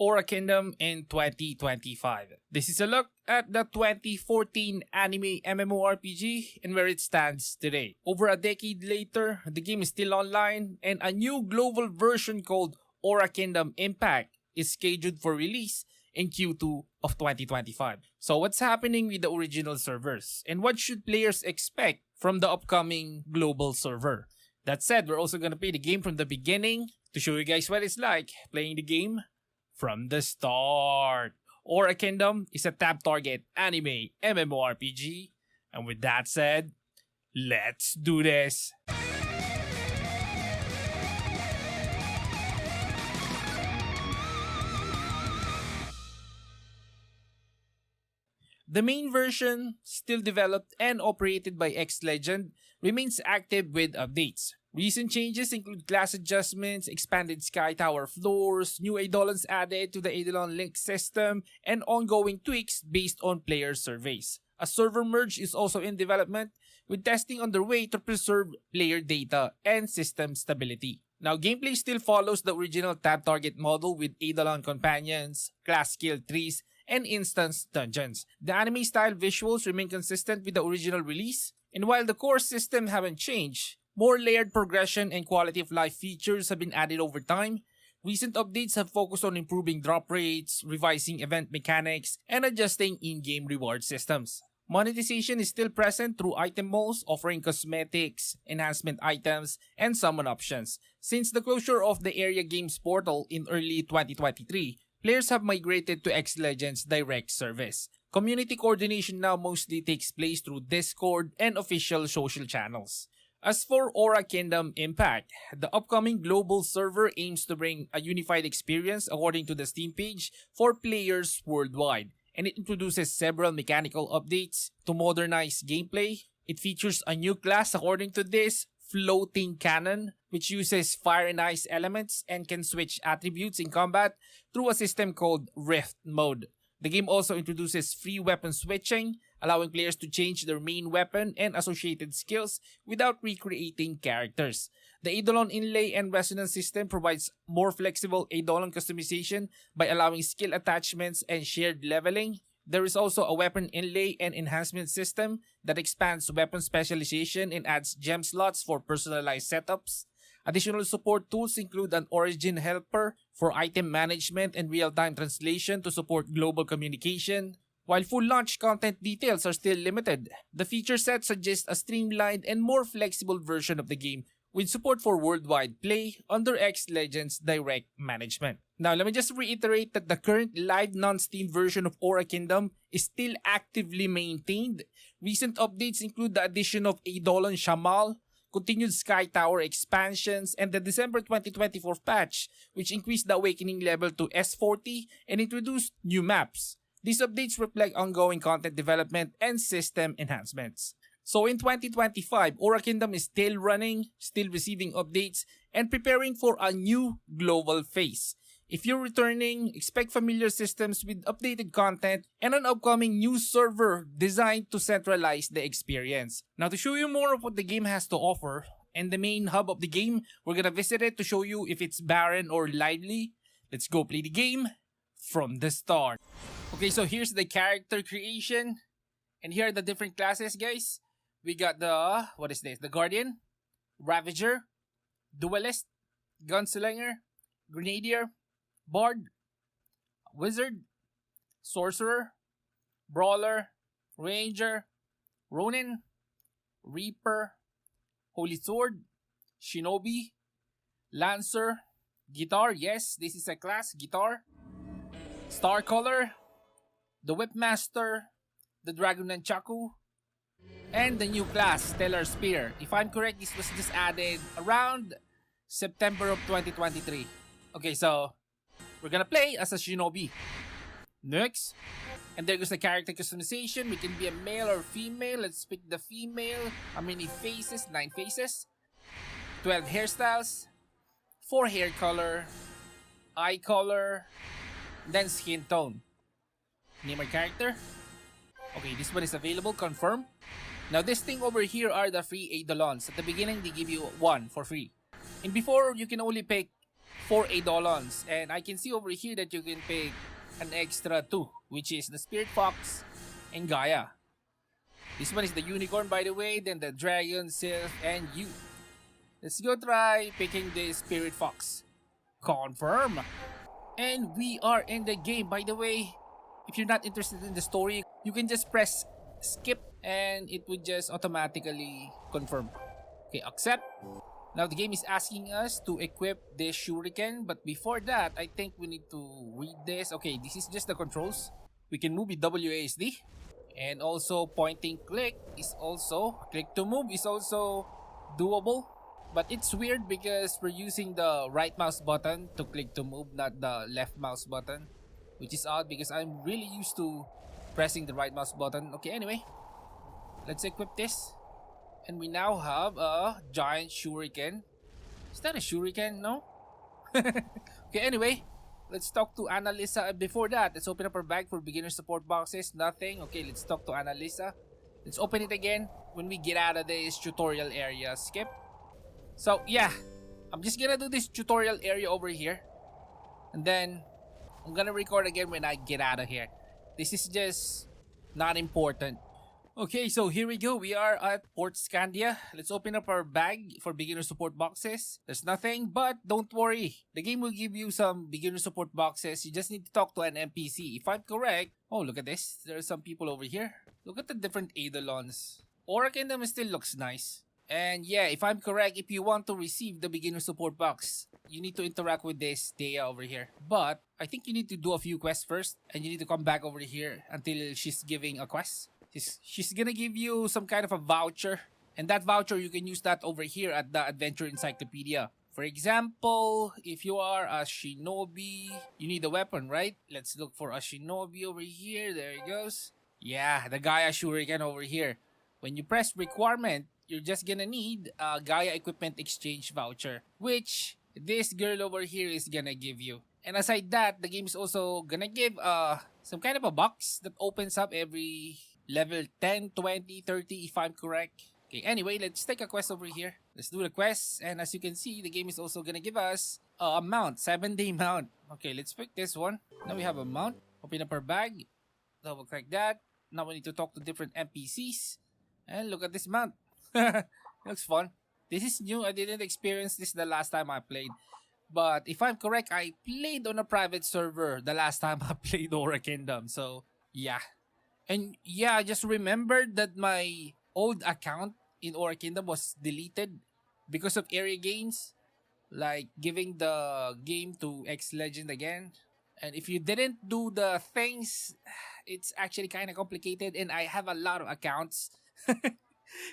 Aura Kingdom in 2025. This is a look at the 2014 anime MMORPG and where it stands today. Over a decade later, the game is still online and a new global version called Aura Kingdom Impact is scheduled for release in Q2 of 2025. So what's happening with the original servers and what should players expect from the upcoming global server? That said, we're also going to play the game from the beginning to show you guys what it's like playing the game from the start. Aura Kingdom is a tap target anime MMORPG. And with that said, let's do this! The main version, still developed and operated by X-Legend, remains active with updates. Recent changes include class adjustments, expanded Sky Tower floors, new Eidolons added to the Eidolon link system, and ongoing tweaks based on player surveys. A server merge is also in development, with testing underway to preserve player data and system stability. Now, gameplay still follows the original tab target model with Eidolon companions, class skill trees, and instance dungeons. The anime style visuals remain consistent with the original release, and while the core system haven't changed, more layered progression and quality of life features have been added over time. Recent updates have focused on improving drop rates, revising event mechanics, and adjusting in-game reward systems. Monetization is still present through item malls offering cosmetics, enhancement items, and summon options. Since the closure of the Area Games portal in early 2023, players have migrated to X-Legend's direct service. Community coordination now mostly takes place through Discord and official social channels. As for Aura Kingdom Impact, the upcoming global server aims to bring a unified experience according to the Steam page for players worldwide, and it introduces several mechanical updates to modernize gameplay. It features a new class according to this, Floating Cannon, which uses fire and ice elements and can switch attributes in combat through a system called Rift Mode. The game also introduces free weapon switching, allowing players to change their main weapon and associated skills without recreating characters. The Eidolon inlay and resonance system provides more flexible Eidolon customization by allowing skill attachments and shared leveling. There is also a weapon inlay and enhancement system that expands weapon specialization and adds gem slots for personalized setups. Additional support tools include an origin helper for item management and real-time translation to support global communication. While full launch content details are still limited, the feature set suggests a streamlined and more flexible version of the game with support for worldwide play under X-Legend's direct management. Now, let me just reiterate that the current live non-Steam version of Aura Kingdom is still actively maintained. Recent updates include the addition of Eidolon Shamal, continued Sky Tower expansions, and the December 2024 patch, which increased the awakening level to S40 and introduced new maps. These updates reflect ongoing content development and system enhancements. So in 2025, Aura Kingdom is still running, still receiving updates, and preparing for a new global phase. If you're returning, expect familiar systems with updated content and an upcoming new server designed to centralize the experience. Now, to show you more of what the game has to offer and the main hub of the game, we're gonna visit it to show you if it's barren or lively. Let's go play the game from the start. Okay, so here's the character creation, and here are the different classes, guys. We got the, what is this? The Guardian, Ravager, Duelist, Gunslinger, Grenadier, Bard, Wizard, Sorcerer, Brawler, Ranger, Ronin, Reaper, Holy Sword, Shinobi, Lancer, Guitar, yes, this is a class, Guitar, Star Color, the Whipmaster, the Dragon Nunchaku, and the new class, Stellar Spear. If I'm correct, this was just added around September of 2023. Okay, so we're gonna play as a Shinobi. Next. And there goes the character customization. We can be a male or female. Let's pick the female. How many faces? 9 faces. 12 hairstyles. 4 hair color. Eye color. Then skin tone. Name our character. Okay, this one is available. Confirm. Now this thing over here are the free Eidolons. At the beginning, they give you 1 for free. And before, you can only pick 4 Eidolons. And I can see over here that you can pick an extra 2, which is the Spirit Fox and Gaia. This one is the Unicorn, by the way, then the Dragon, Sylph, and you. Let's go try picking the Spirit Fox. Confirm. And we are in the game. By the way, if you're not interested in the story, you can just press skip and it would just automatically confirm. Okay, accept. Now the game is asking us to equip this shuriken, but before that, I think we need to read this. Okay, this is just the controls. We can move with WASD. And also pointing click is also, click to move is also doable. But it's weird because we're using the right mouse button to click to move, not the left mouse button. Which is odd because I'm really used to pressing the right mouse button. Okay, anyway. Let's equip this. And we now have a giant shuriken. Is that a shuriken? No? Okay, anyway. Let's talk to Annalisa. Before that, let's open up our bag for beginner support boxes. Nothing. Okay, let's talk to Annalisa. Let's open it again when we get out of this tutorial area. Skip. So, yeah. I'm just gonna do this tutorial area over here. And then, I'm gonna record again when I get out of here. This is just not important. Okay, so here we go. We are at Port Scandia. Let's open up our bag for beginner support boxes. There's nothing, but don't worry. The game will give you some beginner support boxes. You just need to talk to an NPC. If I'm correct, oh, look at this. There are some people over here. Look at the different Eidolons. Aura Kingdom still looks nice. And yeah, if I'm correct, if you want to receive the beginner support box, you need to interact with this Dea over here. But I think you need to do a few quests first, and you need to come back over here until she's giving a quest. She's gonna give you some kind of a voucher, and that voucher you can use that over here at the Adventure Encyclopedia. For example, if you are a shinobi, you need a weapon, right? Let's look for a shinobi over here. There it goes. Yeah, the Gaia Shuriken over here. When you press requirement, you're just gonna need a Gaia Equipment Exchange voucher, which this girl over here is gonna give you. And aside that, the game is also gonna give some kind of a box that opens up every level 10, 20, 30 if I'm correct. Okay, anyway, let's take a quest over here. Let's do the quest. And as you can see, the game is also gonna give us a mount, 7-day mount. Okay, let's pick this one. Now we have a mount. Open up our bag. Double click that. Now we need to talk to different NPCs. And look at this mount. Looks fun. This is new. I didn't experience this the last time I played. But if I'm correct, I played on a private server the last time I played Aura Kingdom. So, yeah. And yeah, I just remembered that my old account in Aura Kingdom was deleted because of area gains, like giving the game to X Legend again. And if you didn't do the things, it's actually kind of complicated, and I have a lot of accounts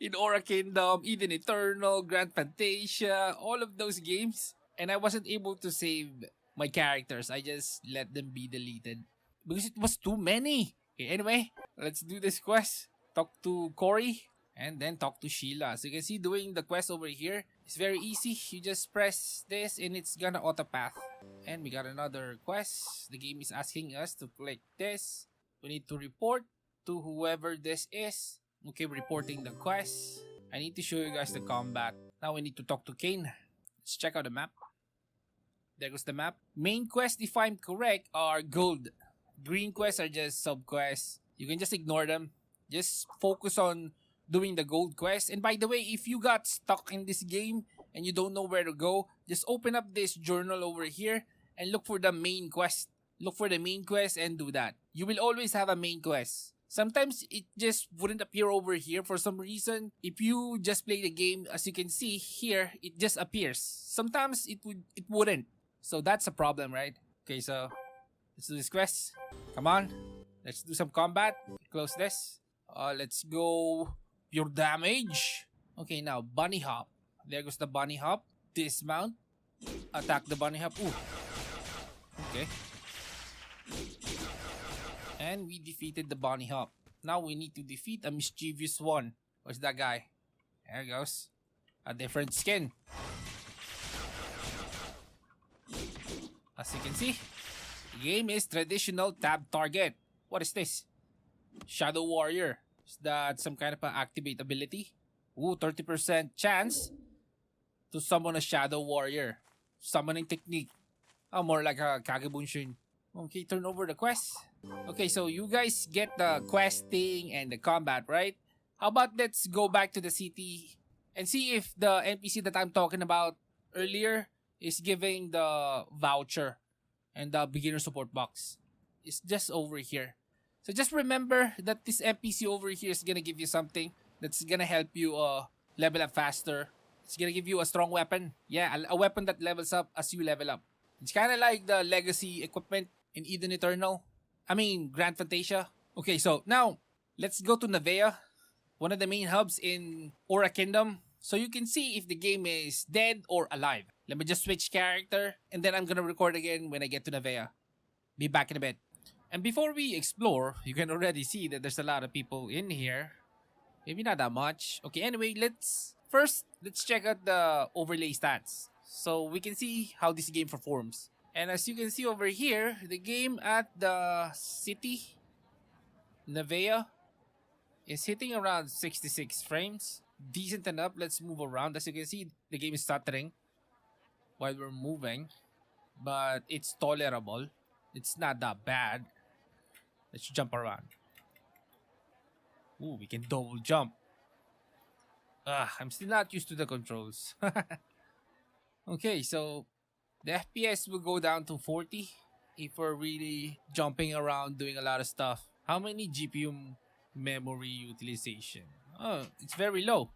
in Aura Kingdom, Eden Eternal, Grand Fantasia, all of those games. And I wasn't able to save my characters. I just let them be deleted because it was too many. Okay, anyway, let's do this quest. Talk to Cory and then talk to Sheila. So you can see doing the quest over here is very easy. You just press this and it's gonna autopath. And we got another quest. The game is asking us to click this. We need to report to whoever this is. Okay, reporting the quest. I need to show you guys the combat. Now we need to talk to Kane. Let's check out the map. There goes the map. Main quest, if I'm correct, are gold. Green quests are just sub-quests. You can just ignore them. Just focus on doing the gold quest. And by the way, if you got stuck in this game and you don't know where to go, just open up this journal over here and look for the main quest. Look for the main quest and do that. You will always have a main quest. Sometimes it just wouldn't appear over here for some reason. If you just play the game, as you can see here, it just appears. Sometimes it wouldn't. So that's a problem, right? Okay, so let's do this quest. Come on. Let's do some combat. Close this. Let's go pure damage. Okay, now bunny hop. There goes the bunny hop. Dismount. Attack the bunny hop. Ooh. Okay. And we defeated the bunny hop. Now we need to defeat a mischievous one. Where's that guy? There he goes. A different skin. As you can see, the game is traditional tab target. What is this? Shadow Warrior. Is that some kind of an activate ability? Ooh, 30% chance to summon a Shadow Warrior. summoning technique. Oh, more like a Kagebunshin. Okay, turn over the quest. Okay, so you guys get the questing and the combat, right? How about let's go back to the city and see if the NPC that I'm talking about earlier is giving the voucher and the beginner support box. It's just over here. So just remember that this NPC over here is gonna give you something that's gonna help you level up faster. It's gonna give you a strong weapon. Yeah, a weapon that levels up as you level up. It's kind of like the legacy equipment in Eden Eternal. I mean, Grand Fantasia. Okay, so now let's go to Nevea, one of the main hubs in Aura Kingdom, so you can see if the game is dead or alive. Let me just switch character, and then I'm gonna record again when I get to Nevea. Be back in a bit. And before we explore, you can already see that there's a lot of people in here. Maybe not that much. Okay, anyway, let's check out the overlay stats, so we can see how this game performs. And as you can see over here, the game at the city, Nevea, is hitting around 66 frames. Decent enough. Let's move around. As you can see, the game is stuttering while we're moving, but it's tolerable. It's not that bad. Let's jump around. Ooh, we can double jump. I'm still not used to the controls. Okay, so the FPS will go down to 40 if we're really jumping around doing a lot of stuff. How many GPU memory utilization? Oh, it's very low.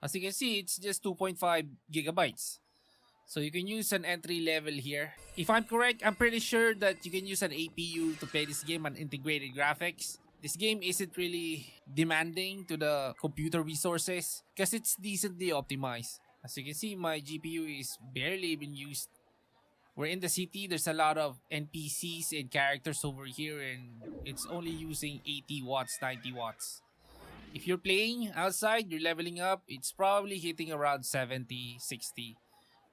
As you can see, it's just 2.5 gigabytes. So you can use an entry level here. If I'm correct, I'm pretty sure that you can use an APU to play this game on integrated graphics. This game isn't really demanding to the computer resources because it's decently optimized. As you can see, my GPU is barely even used. We're in the city, there's a lot of NPCs and characters over here, and it's only using 80 watts, 90 watts. If you're playing outside, you're leveling up, it's probably hitting around 70, 60.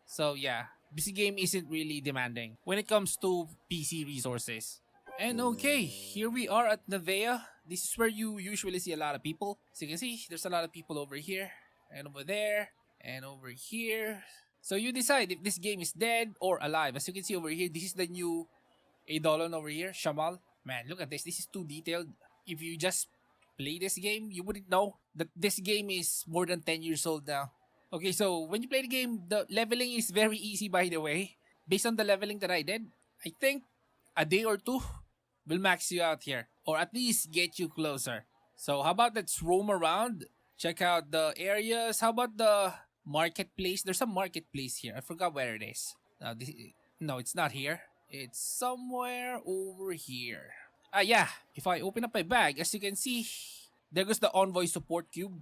So yeah, this game isn't really demanding when it comes to PC resources. And okay, here we are at Nevea. This is where you usually see a lot of people. So you can see, there's a lot of people over here, and over there, and over here. So you decide if this game is dead or alive. As you can see over here, this is the new Eidolon over here, Shamal. Man, look at this. This is too detailed. If you just play this game, you wouldn't know that this game is more than 10 years old now. Okay, so when you play the game, the leveling is very easy, by the way. Based on the leveling that I did, I think a day or two will max you out here, or at least get you closer. So how about let's roam around, check out the areas. How about the marketplace? There's a marketplace here. I forgot where it is. No, it's not here. It's somewhere over here. Yeah. If I open up my bag, as you can see, there goes the Envoy support cube.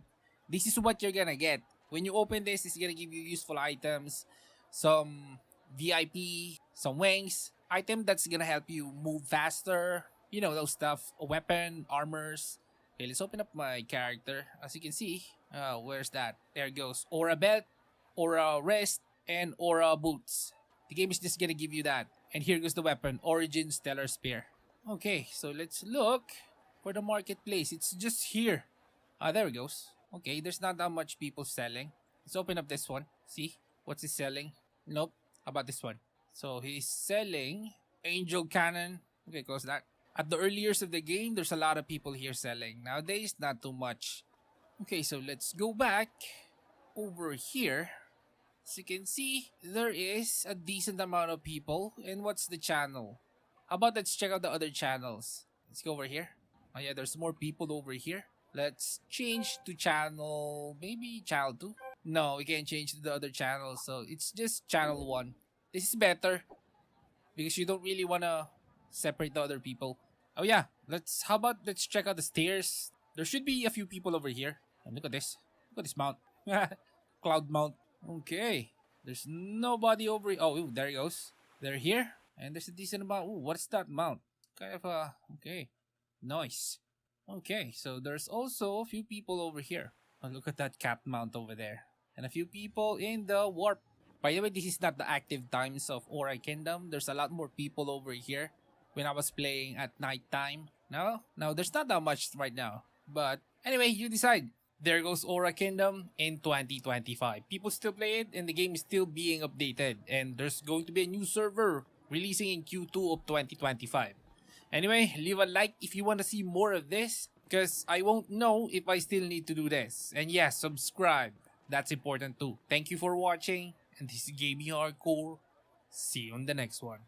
This is what you're gonna get. When you open this, it's gonna give you useful items, some VIP, some wings, item that's gonna help you move faster, you know, those stuff, a weapon, armors. Okay, let's open up my character. As you can see, where's that? There it goes. Aura belt, aura wrist, and aura boots. The game is just gonna give you that. And here goes the weapon, Origin Stellar Spear. Okay, so let's look for the marketplace. It's just here. There it goes. Okay, there's not that much people selling. Let's open up this one. See? What's he selling? Nope. How about this one? So he's selling Angel Cannon. Okay, close that. At the early years of the game, there's a lot of people here selling. Nowadays, not too much. Okay, so let's go back over here. As you can see, there is a decent amount of people. And what's the channel? How about let's check out the other channels? Let's go over here. Oh yeah, there's more people over here. Let's change to channel, maybe channel 2. No, we can't change to the other channel, so it's just channel 1. This is better because you don't really want to separate the other people. Oh yeah, how about let's check out the stairs. There should be a few people over here. And look at this. Look at this mount. Cloud mount. Okay. There's nobody over here. Oh, there he goes. They're here. And there's a decent amount. Ooh, what's that mount? Kind of okay. Nice. Okay, so there's also a few people over here. Oh, look at that cat mount over there. And a few people in the warp. By the way, this is not the active times of Aura Kingdom. There's a lot more people over here when I was playing at night time. Now there's not that much right now. But anyway, you decide. There goes Aura Kingdom in 2025. People still play it and the game is still being updated. And there's going to be a new server releasing in Q2 of 2025. Anyway, leave a like if you want to see more of this, because I won't know if I still need to do this. And yes, subscribe. That's important too. Thank you for watching, and this is Gaming Hardcore. See you on the next one.